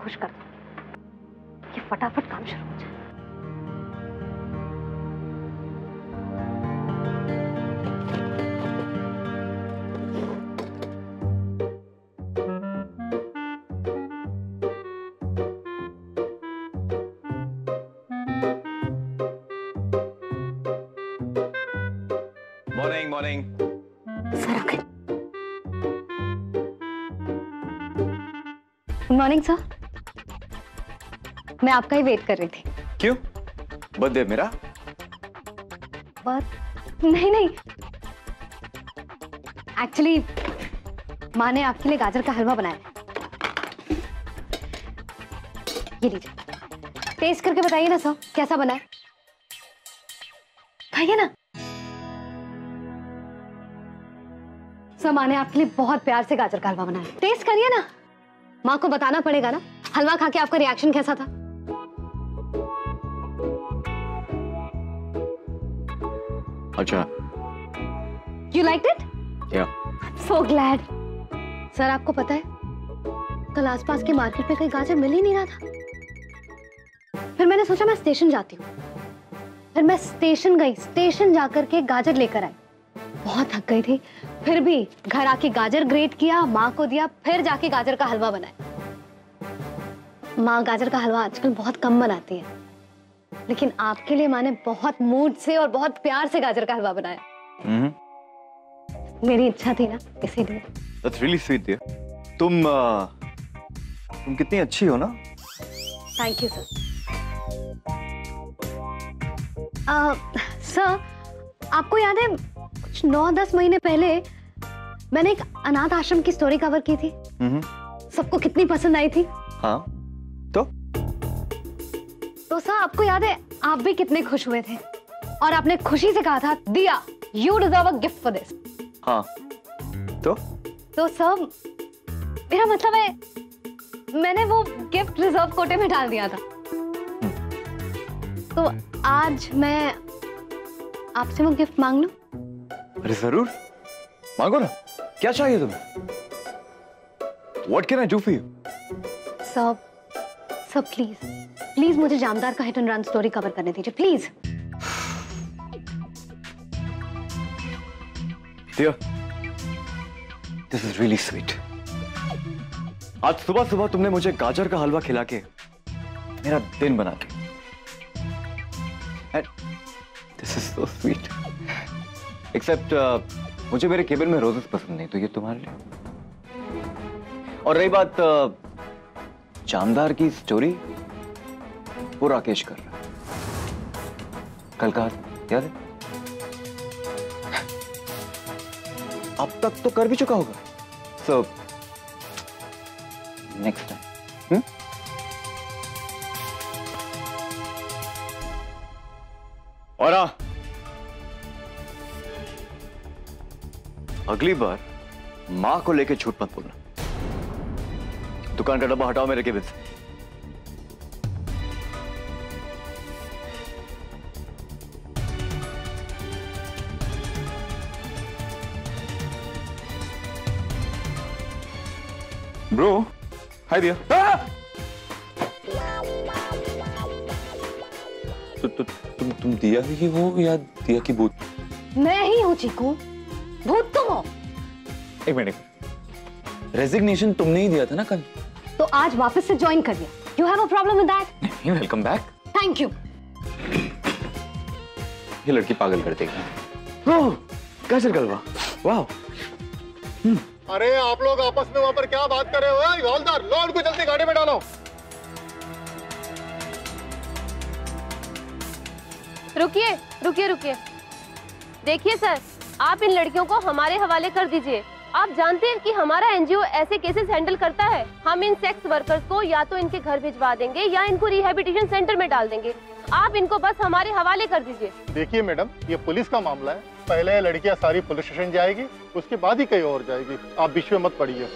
खुश कर दो, ये फटाफट काम शुरू हो जाए। Morning morning. सर आ गए। Good morning sir. मैं आपका ही वेट कर रही थी। क्यों? बर्थडे मेरा? बट नहीं, एक्चुअली माँ ने आपके लिए गाजर का हलवा बनाया है। ये लीजिए, टेस्ट करके बताइए ना सर, कैसा बना है? खाइए ना सर, माँ ने आपके लिए बहुत प्यार से गाजर का हलवा बनाया है। टेस्ट करिए ना, माँ को बताना पड़ेगा ना हलवा खा के आपका रिएक्शन कैसा था। अच्छा। You liked it? Yeah. So glad. Sir आपको पता है, कल आसपास के मार्केट में कहीं गाजर मिल ही नहीं रहा था। फिर मैंने सोचा मैं स्टेशन जाती हूँ। फिर मैं स्टेशन गई, स्टेशन जाकर के गाजर लेकर आई। बहुत थक गई थी, फिर भी घर आके गाजर ग्रेट किया, माँ को दिया, फिर जाके गाजर का हलवा बनाया। माँ गाजर का हलवा आजकल बहुत कम बनाती है, लेकिन आपके लिए माँ ने बहुत मूड से और बहुत प्यार से गाजर का हलवा बनाया। मेरी इच्छा थी ना, इसीलिए। That's really sweet dear. तुम कितनी अच्छी हो ना। Thank you sir. सर आपको याद है कुछ 9-10 महीने पहले मैंने एक अनाथ आश्रम की स्टोरी कवर की थी। सबको कितनी पसंद आई थी। हाँ तो सर आपको याद है आप भी कितने खुश हुए थे और आपने खुशी से कहा था, दिया you deserve a gift for this. हाँ तो सर मेरा मतलब है मैंने वो गिफ्ट रिजर्व कोटे में डाल दिया था। तो आज मैं आपसे वो गिफ्ट मांग लूं? अरे जरूर मांगो ना, क्या चाहिए तुम्हें? What can I do for you? Sir please मुझे जामदार का hit and run story cover करने दीजिए please. Dear, this is really sweet. आज सुबह सुबह तुमने मुझे गाजर का हलवा खिला के मेरा दिन बना दिया। And this is so sweet. Except मुझे मेरे केबिन में रोजेस पसंद नहीं, तो ये तुम्हारे लिए। और रही बात जामदार की स्टोरी, वो राकेश कर रहा है। कल का याद है? अब तक तो कर भी चुका होगा। So next time. और अगली बार मां को लेके झूठ मत बोलना। दुकान का डब्बा हटाओ मेरे केबिन से। ब्रो हाय दिया। तुम दिया ही हो या दिया की भूत? मैं ही हूँ चीकू, भूत तुम हो। एक मिनट, रेजिग्नेशन तुमने ही दिया था ना कल, तो आज वापस से ज्वाइन कर दिया। You have a problem with that? नहीं, वेलकम बैक। Thank you. ये लड़की पागल कर देगी। ओह गाजर का हलवा, वाह। अरे आप लोग आपस में वहां पर क्या बात कर रहे हो? हवलदार लो उनको जल्दी गाड़ी में डालो। रुकिए। देखिए सर, आप इन लड़कियों को हमारे हवाले कर दीजिए। आप जानते हैं कि हमारा एनजीओ ऐसे केसेस हैंडल करता है। हम इन सेक्स वर्कर्स को या तो इनके घर भिजवा देंगे या इनको रिहैबिलिटेशन सेंटर में डाल देंगे। आप इनको बस हमारे हवाले कर दीजिए। देखिए मैडम, ये पुलिस का मामला है। पहले लड़कियां सारी पुलिस स्टेशन जाएगी, उसके बाद ही कहीं और जाएगी। आप बीच में मत पड़िए।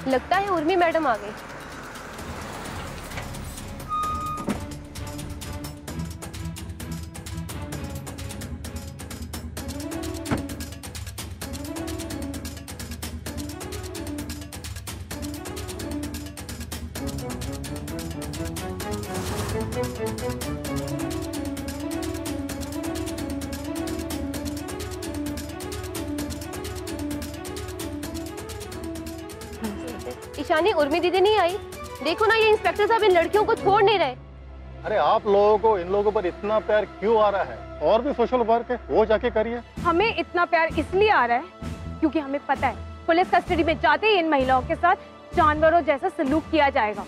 लगता है उर्मी मैडम आ गई। ईशानी, उर्मी दीदी नहीं आई। देखो ना, ये इंस्पेक्टर साहब इन लड़कियों को छोड़ नहीं रहे। अरे आप लोगों को इन लोगों पर इतना प्यार क्यों आ रहा है? और भी सोशल वर्क है, वो जाके करिए। हमें इतना प्यार इसलिए आ रहा है क्योंकि हमें पता है पुलिस कस्टडी में जाते ही इन महिलाओं के साथ जानवरों जैसा सलूक किया जाएगा।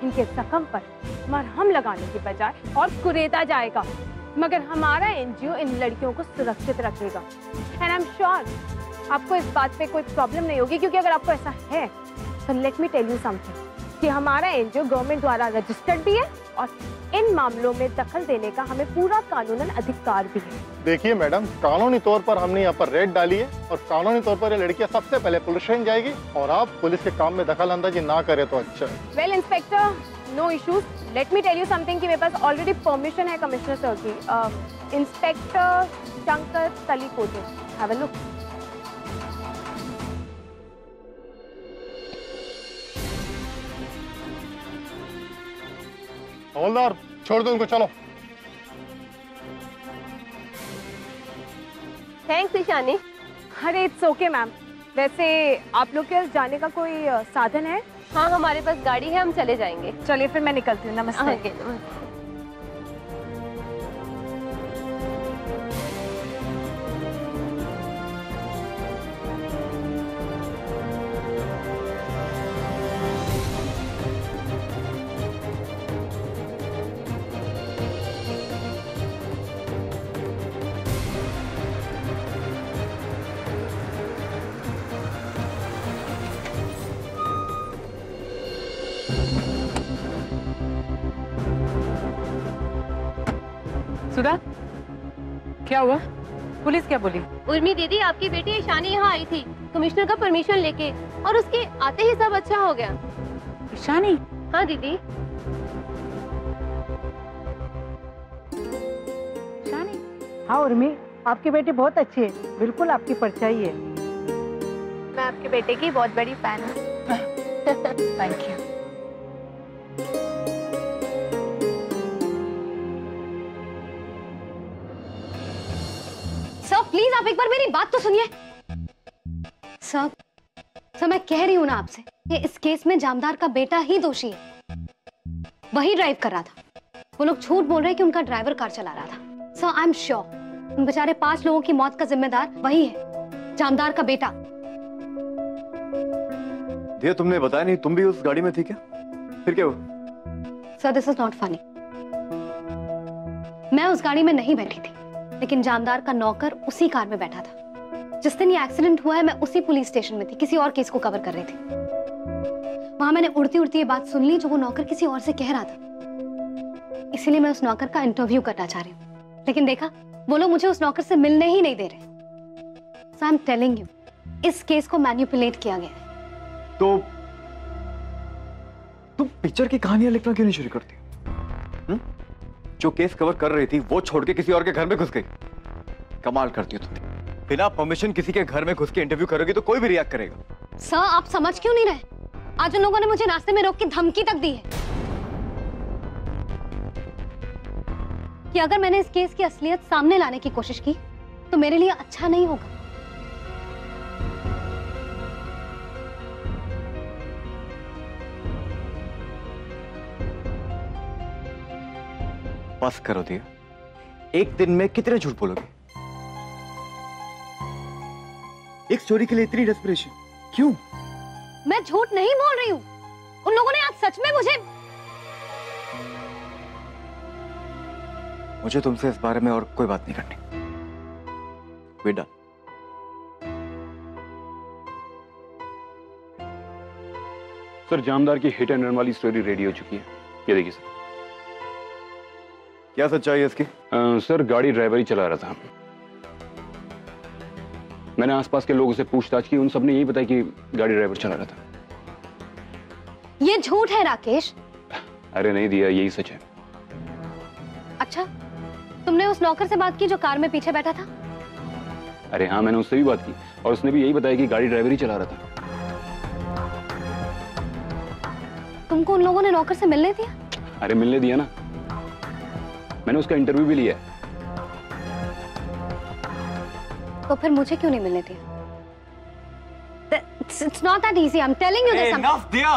इनके जख्म पर मरहम लगाने की बजाय और कुरेदा जाएगा, मगर हमारा एनजीओ इन लड़कियों को सुरक्षित रखेगा। एंड आई एम श्योर आपको इस बात पे कोई प्रॉब्लम नहीं होगी, क्योंकि अगर आपको ऐसा है तो let me tell you something कि हमारा एनजीओ गवर्नमेंट द्वारा रजिस्टर्ड भी है और इन मामलों में दखल देने का हमें पूरा कानूनन अधिकार भी है। देखिए मैडम, कानूनी तौर पर हमने यहाँ पर रेड डाली है और कानूनी तौर पर ये लड़कियाँ सबसे पहले पुलिस स्टेशन जाएगी, और आप पुलिस के काम में दखल अंदाजी ना करें तो अच्छा है। Well inspector, no issues. Let me tell you something कि मेरे पास ऑलरेडी परमिशन है कमिश्नर सर की। Inspector Shankar Talikote, have a look. हवलदार, छोड़ दो उनको, चलो। थैंक्स ईशानी। अरे इट्स ओके मैम। वैसे आप लोग के जाने का कोई साधन है? हाँ, हमारे पास गाड़ी है, हम चले जाएंगे। चलिए फिर मैं निकलती हूँ। नमस्ते। ओके, नमस्ते। सुधा, क्या हुआ? पुलिस क्या बोली? उर्मी दीदी, आपकी बेटी ईशानी यहाँ आई थी कमिश्नर का परमिशन लेके, और उसके आते ही सब अच्छा हो गया। ईशानी? हाँ दीदी। ईशानी? हाँ उर्मी, आपकी बेटी बहुत अच्छी है, बिल्कुल आपकी परछाई है। मैं आपके बेटे की बहुत बड़ी फैन हूँ। Thank you. सर प्लीज आप एक बार मेरी बात तो सुनिए। सर मैं कह रही हूँ ना आपसे कि इस केस में जामदार का बेटा ही दोषी है। वही ड्राइव कर रहा था। वो लोग झूठ बोल रहे हैं कि उनका ड्राइवर कार चला रहा था। सर आई एम श्योर उन बेचारे 5 लोगों की मौत का जिम्मेदार वही है, जामदार का बेटा। दिया, तुमने बताया नहीं, तुम भी उस गाड़ी में थी क्या? फिर क्या हुआ? Sir this is not funny. मैं उस गाड़ी में नहीं बैठी थी, लेकिन जामदार का नौकर उसी कार में बैठा था। जिस दिन ये एक्सीडेंट हुआ है मैं उसी पुलिस स्टेशन में थी, किसी और केस को कवर कर रही थी। वहां मैंने उड़ती उड़ती ये बात सुन ली जो वो नौकर किसी और से कह रहा था। इसीलिए मैं उस नौकर का इंटरव्यू करना चाह रही हूँ, लेकिन देखा वो लोग मुझे उस नौकर से मिलने ही नहीं दे रहे। सो आई एम टेलिंग यू, इस केस को मैनिपुलेट किया गया है। तो तुम पिक्चर की कहानियां लिखना क्यों नहीं शुरू करती? जो केस कवर कर रही थी वो छोड़ के किसी और के घर में घुस गई। कमाल करती हो तुम। बिना परमिशन किसी के घर में घुस के इंटरव्यू करोगी तो कोई भी रिएक्ट करेगा। सर आप समझ क्यों नहीं रहे? आज उन लोगों ने मुझे रास्ते में रोक के धमकी तक दी है कि अगर मैंने इस केस की असलियत सामने लाने की कोशिश की तो मेरे लिए अच्छा नहीं होगा। बस करो दिया, एक दिन में कितने झूठ बोलोगे? एक स्टोरी के लिए इतनी डेस्परेशन क्यों? मैं झूठ नहीं बोल रही हूँ। उन लोगों ने आज सच में मुझे तुमसे इस बारे में और कोई बात नहीं करनी। बेटा, सर जामदार की हिट एंड रन वाली स्टोरी रेडी हो चुकी है, ये देखिए सर। क्या सच्चाई है इसकी? सर गाड़ी ड्राइवर ही चला रहा था। मैंने आसपास के लोगों से पूछताछ की, उन सब ने यही बताया कि गाड़ी ड्राइवर चला रहा था। ये झूठ है राकेश। अरे नहीं दिया, यही सच है। अच्छा, तुमने उस नौकर से बात की जो कार में पीछे बैठा था? अरे हाँ, मैंने उससे भी बात की और उसने भी यही बताया कि गाड़ी ड्राइवर ही चला रहा था। तुमको उन लोगों ने नौकर से मिलने दिया? अरे मिलने दिया ना, मैंने उसका इंटरव्यू भी लिया है। तो फिर मुझे क्यों नहीं मिलने दिया? It's not that easy. I'm telling you this. Enough, दिया।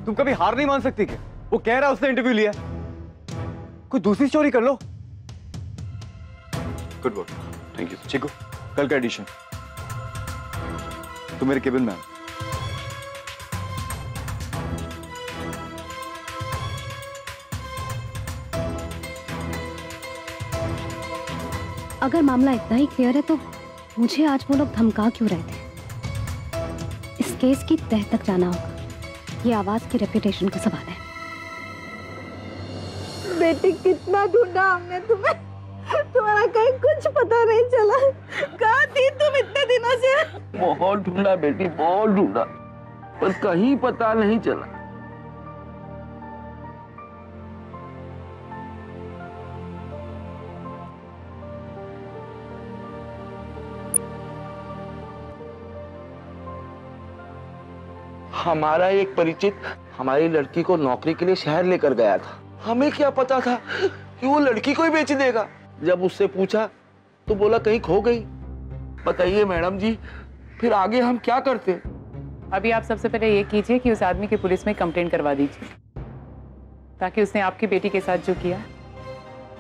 तुम कभी हार नहीं मान सकती क्या? वो कह रहा है उसने इंटरव्यू लिया। कोई दूसरी स्टोरी कर लो। Good work, thank you. Chiku, कल का एडिशन तुम मेरे केबिन में आओ। अगर मामला इतना ही क्लियर है तो मुझे आज वो लोग धमका क्यों रहे थे? इस केस की तह तक जाना होगा। ये आवाज की रेपुटेशन का सवाल है। बेटी कितना ढूंढा हमने तुम्हें, तुम्हारा कहीं कुछ पता नहीं चला। कहाँ थी तुम इतने दिनों से? बहुत ढूंढा बेटी, बहुत ढूंढा, पर कहीं पता नहीं चला। हमारा एक परिचित हमारी लड़की को नौकरी के लिए शहर लेकर गया था। हमें क्या पता था कि वो लड़की को ही बेच देगा। जब उससे पूछा तो बोला कहीं खो गई। बताइए मैडम जी, फिर आगे हम क्या करते? अभी आप सबसे पहले ये कीजिए कि उस आदमी की पुलिस में कंप्लेंट करवा दीजिए, ताकि उसने आपकी बेटी के साथ जो किया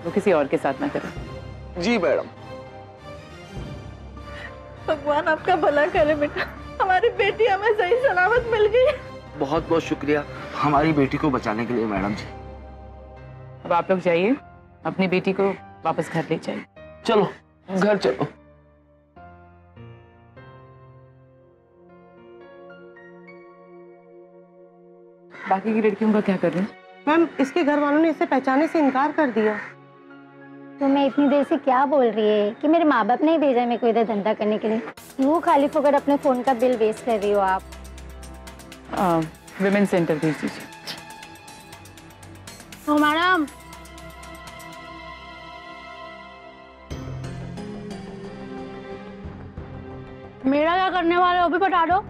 वो किसी और के साथ ना करे। जी मैडम। भगवान आपका भला करे बेटा, हमारी बेटी हमें सही सलामत मिल गई। बहुत बहुत शुक्रिया हमारी बेटी को बचाने के लिए मैडम जी। अब आप लोग जाइए, अपनी बेटी को वापस घर ले जाइए। चलो घर चलो। बाकी की लड़कियों का क्या कर रहे हैं? मैम, इसके घर वालों ने इसे पहचाने से इनकार कर दिया। तो मैं इतनी देर से क्या बोल रही है कि मेरे माँ बाप ने ही भेजा मेरे को इधर धंधा करने के लिए। क्यों खाली फोकट अपने फोन का बिल वेस्ट कर रही हो आप? विमेन सेंटर भेज दीजिए। तो मैडम, मेरा क्या करने वाले हो भी बता दो।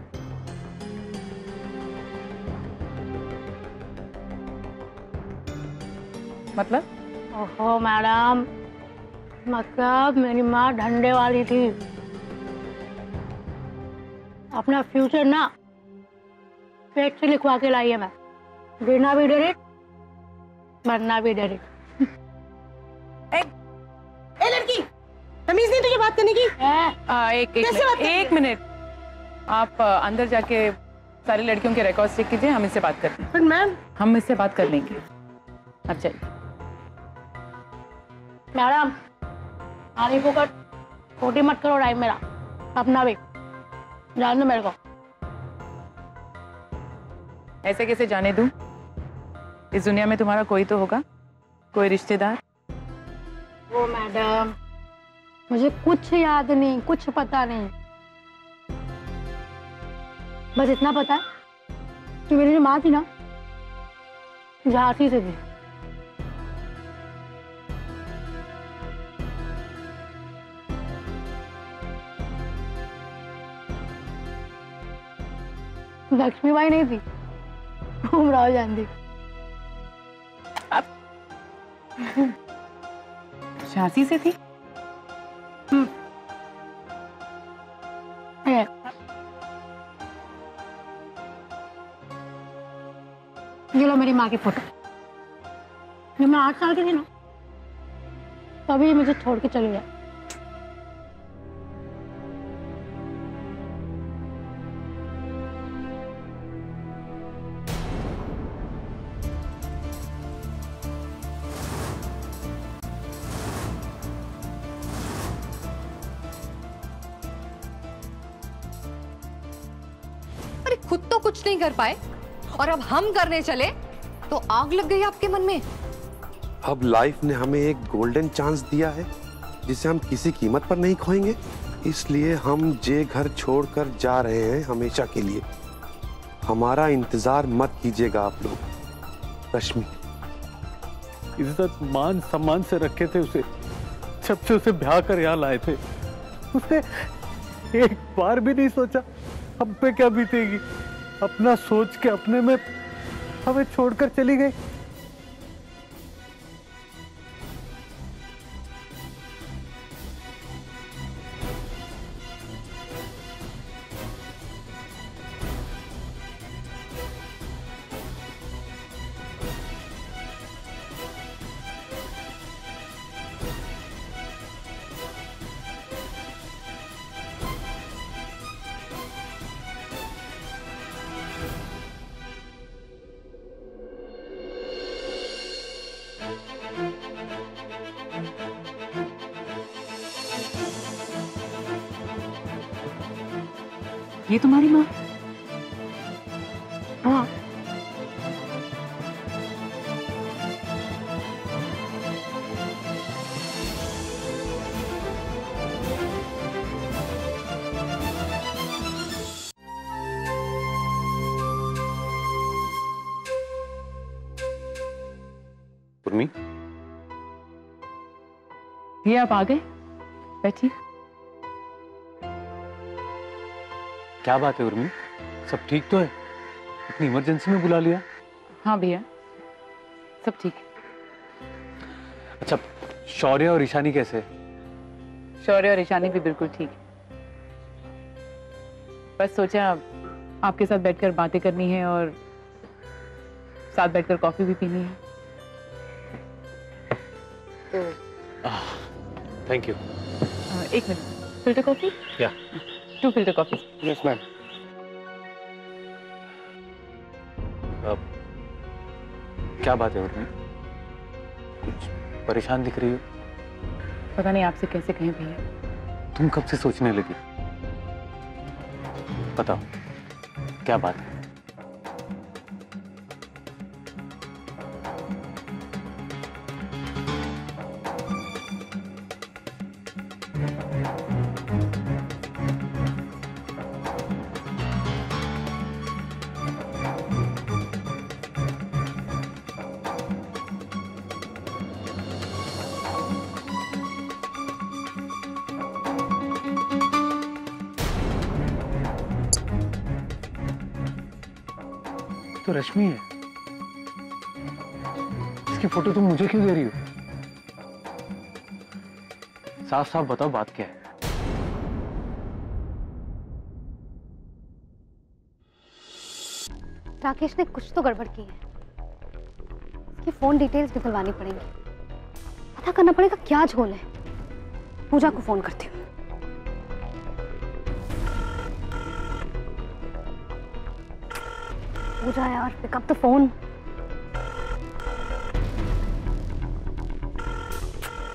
मतलब? ओहो मैडम, मतलब मेरी माँ धंधे वाली थी। अपना फ्यूचर ना पेट से लिखवा के लाई है मैं। देना भी डेरिट, मरना भी डेरिट। ए लड़की, तमीज नहीं तुझे बात करने की? एक मिनट। आप अंदर जाके सारी लड़कियों के रिकॉर्ड चेक कीजिए, हम इससे बात करते हैं। पर मैम, हम इससे बात कर लेंगे। अब चलिए। मैडम, आधी फोकट खोटी मत करो टाइम मेरा, अपना भी जान दो मेरे को। ऐसे कैसे जाने दूं? इस दुनिया में तुम्हारा कोई तो होगा, कोई रिश्तेदार। वो मैडम, मुझे कुछ याद नहीं, कुछ पता नहीं। बस इतना पता है कि मेरी जो माँ थी ना, झांसी से थी। लक्ष्मीबाई नहीं थी, उमराव जान थी। झांसी से थी? ये लो मेरी माँ की फोटो। जब मैं 8 साल की थी ना, तभी मुझे छोड़ के चली गई। खुद तो कुछ नहीं कर पाए और अब हम करने चले तो आग लग गई आपके मन में। अब लाइफ ने हमें एक गोल्डन चांस दिया है जिसे हम किसी कीमत पर नहीं खोएंगे, इसलिए हम ये घर छोड़कर जा रहे हैं हमेशा के लिए। हमारा इंतजार मत कीजिएगा आप लोग। रश्मि, इज्जत मान सम्मान से रखे थे उसे, जब से उसे ब्याह कर यहाँ लाए थे। उसने एक बार भी नहीं सोचा हम पे क्या बीतेगी। अपना सोच के अपने में हमें छोड़कर चली गई। ये तुम्हारी माँ? हाँ। उर्मी, ये आप आ गए, बैठिए। क्या बात है उर्मी, सब ठीक तो है? इतनी इमरजेंसी में बुला लिया? हाँ भैया, सब ठीक है। अच्छा, शौर्य और ईशानी कैसे? शौर्य और ईशानी भी बिल्कुल ठीक है। बस सोचा आपके साथ बैठकर बातें करनी है और साथ बैठकर कॉफी भी पीनी है। तो थैंक यू। एक मिनट, फिल्टर कॉफी? या 2 फिल्टर कॉफी। Yes ma'am. क्या बात है उर्मी, कुछ परेशान दिख रही हो? पता नहीं आपसे कैसे कहें भैया। तुम कब से सोचने लगी? बताओ क्या बात है? तो रश्मि है, इसकी फोटो तुम मुझे क्यों दे रही हो? साफ साफ बताओ बात क्या है? राकेश ने कुछ तो गड़बड़ की है। इसकी फोन डिटेल्स निकलवानी पड़ेंगी, पता करना पड़ेगा क्या झोल है। पूजा को फोन करती हूँ। पूजा यार, पिक अप द फोन।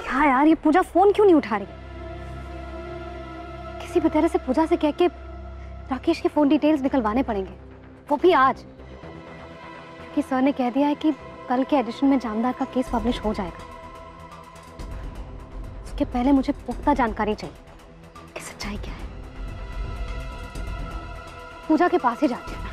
क्या यार, ये पूजा फोन क्यों नहीं उठा रही? किसी भी तरह से पूजा से कह के राकेश के फोन डिटेल्स निकलवाने पड़ेंगे, वो भी आज, क्योंकि सर ने कह दिया है कि कल के एडिशन में जामदार का केस पब्लिश हो जाएगा। उसके पहले मुझे पुख्ता जानकारी चाहिए कि सच्चाई क्या है। पूजा के पास ही जाती हूँ।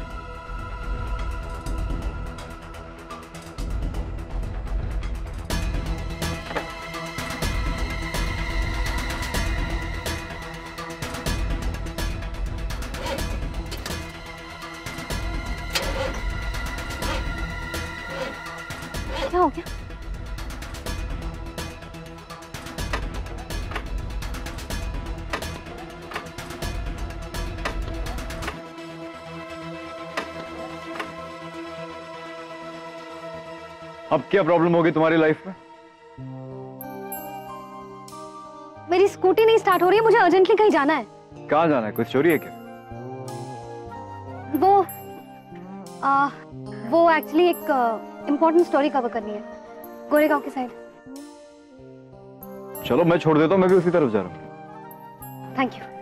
क्या हो गया? अब क्या प्रॉब्लम होगी तुम्हारी लाइफ में? मेरी स्कूटी नहीं स्टार्ट हो रही है, मुझे अर्जेंटली कहीं जाना है। कहाँ जाना है? कोई चोरी है क्या? वो एक्चुअली एक इम्पोर्टेंट स्टोरी कवर करनी है गोरेगांव की साइड। चलो मैं छोड़ देता हूँ, मैं भी उसी तरफ जा रहा हूँ। Thank you.